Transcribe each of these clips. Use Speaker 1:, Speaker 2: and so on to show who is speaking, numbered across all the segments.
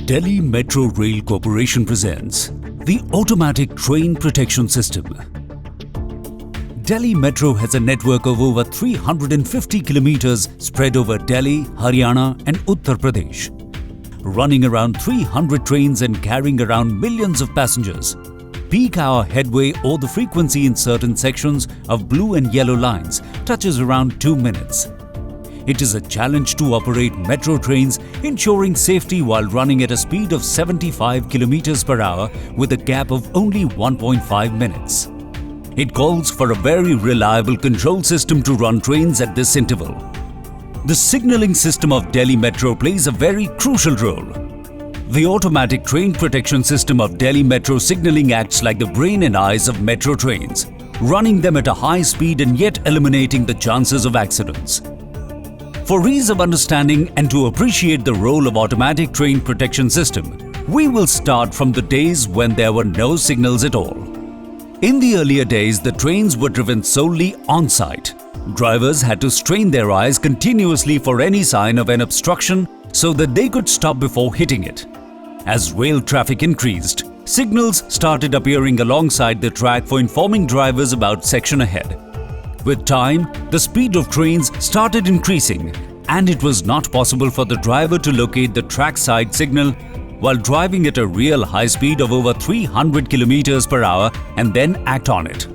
Speaker 1: Delhi Metro Rail Corporation presents the Automatic Train Protection System. Delhi Metro has a network of over 350 kilometers spread over Delhi, Haryana and Uttar Pradesh, running around 300 trains and carrying around millions of passengers. Peak hour headway or the frequency in certain sections of blue and yellow lines touches around 2 minutes. It is a challenge to operate metro trains, ensuring safety while running at a speed of 75 km per hour with a gap of only 1.5 minutes. It calls for a very reliable control system to run trains at this interval. The signalling system of Delhi Metro plays a very crucial role. The automatic train protection system of Delhi Metro signalling acts like the brain and eyes of metro trains, running them at a high speed and yet eliminating the chances of accidents. For ease of understanding and to appreciate the role of automatic train protection system, we will start from the days when there were no signals at all. In the earlier days, the trains were driven solely on-site. Drivers had to strain their eyes continuously for any sign of an obstruction so that they could stop before hitting it. As rail traffic increased, signals started appearing alongside the track for informing drivers about section ahead. With time, the speed of trains started increasing and it was not possible for the driver to locate the trackside signal while driving at a real high speed of over 300 km per hour and then act on it.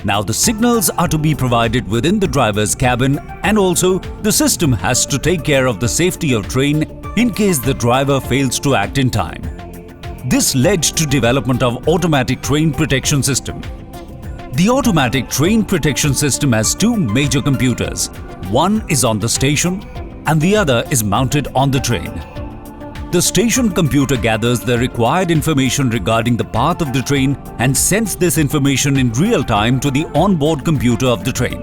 Speaker 1: Now the signals are to be provided within the driver's cabin, and also the system has to take care of the safety of train in case the driver fails to act in time. This led to development of automatic train protection system. The automatic train protection system has two major computers. One is on the station and the other is mounted on the train. The station computer gathers the required information regarding the path of the train and sends this information in real time to the onboard computer of the train.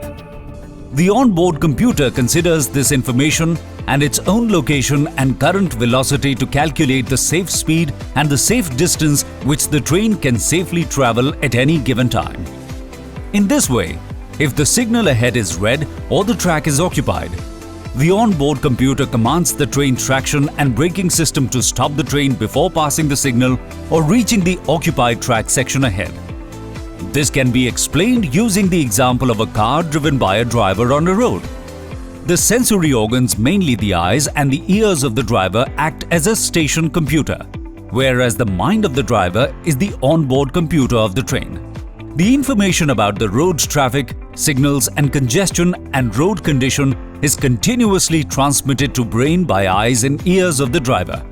Speaker 1: The onboard computer considers this information and its own location and current velocity to calculate the safe speed and the safe distance which the train can safely travel at any given time. In this way, if the signal ahead is red or the track is occupied, the onboard computer commands the train traction and braking system to stop the train before passing the signal or reaching the occupied track section ahead. This can be explained using the example of a car driven by a driver on a road. The sensory organs, mainly the eyes and the ears of the driver, act as a station computer, whereas the mind of the driver is the onboard computer of the train. The information about the road traffic, signals and congestion and road condition is continuously transmitted to brain by eyes and ears of the driver.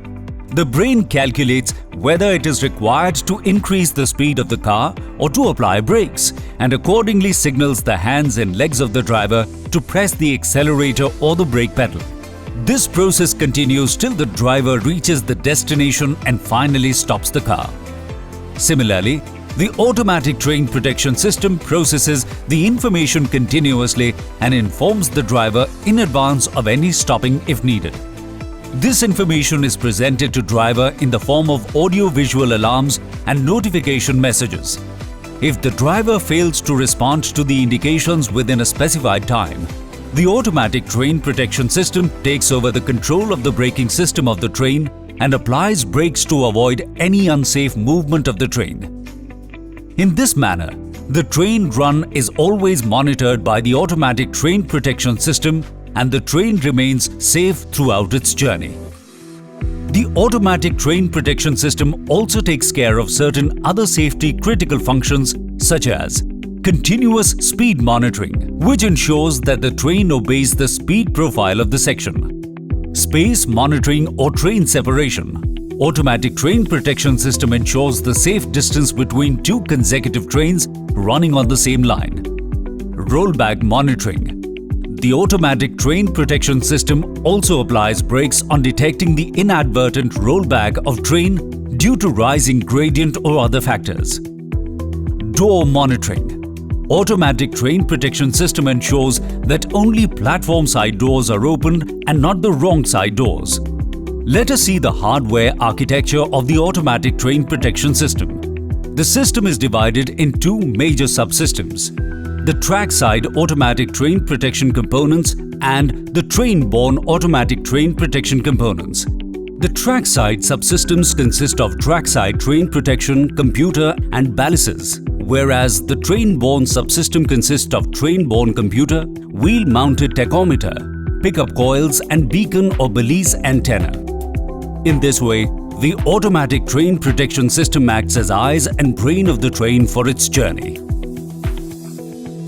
Speaker 1: The brain calculates whether it is required to increase the speed of the car or to apply brakes, and accordingly signals the hands and legs of the driver to press the accelerator or the brake pedal. This process continues till the driver reaches the destination and finally stops the car. Similarly, the automatic train protection system processes the information continuously and informs the driver in advance of any stopping if needed. This information is presented to driver in the form of audio-visual alarms and notification messages. If the driver fails to respond to the indications within a specified time, the automatic train protection system takes over the control of the braking system of the train and applies brakes to avoid any unsafe movement of the train. In this manner, the train run is always monitored by the automatic train protection system and the train remains safe throughout its journey. The automatic train protection system also takes care of certain other safety critical functions such as continuous speed monitoring, which ensures that the train obeys the speed profile of the section, space monitoring or train separation. Automatic train protection system ensures the safe distance between two consecutive trains running on the same line. Rollback monitoring. The automatic train protection system also applies brakes on detecting the inadvertent rollback of train due to rising gradient or other factors. Door monitoring. Automatic train protection system ensures that only platform side doors are opened and not the wrong side doors. Let us see the hardware architecture of the automatic train protection system. The system is divided in two major subsystems: the trackside automatic train protection components and the train-borne automatic train protection components. The trackside subsystems consist of trackside train protection, computer and balises, whereas the train-borne subsystem consists of train-borne computer, wheel-mounted tachometer, pickup coils and beacon or balise antenna. In this way, the automatic train protection system acts as eyes and brain of the train for its journey.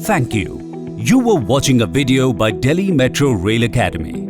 Speaker 1: Thank you. You were watching a video by Delhi Metro Rail Academy.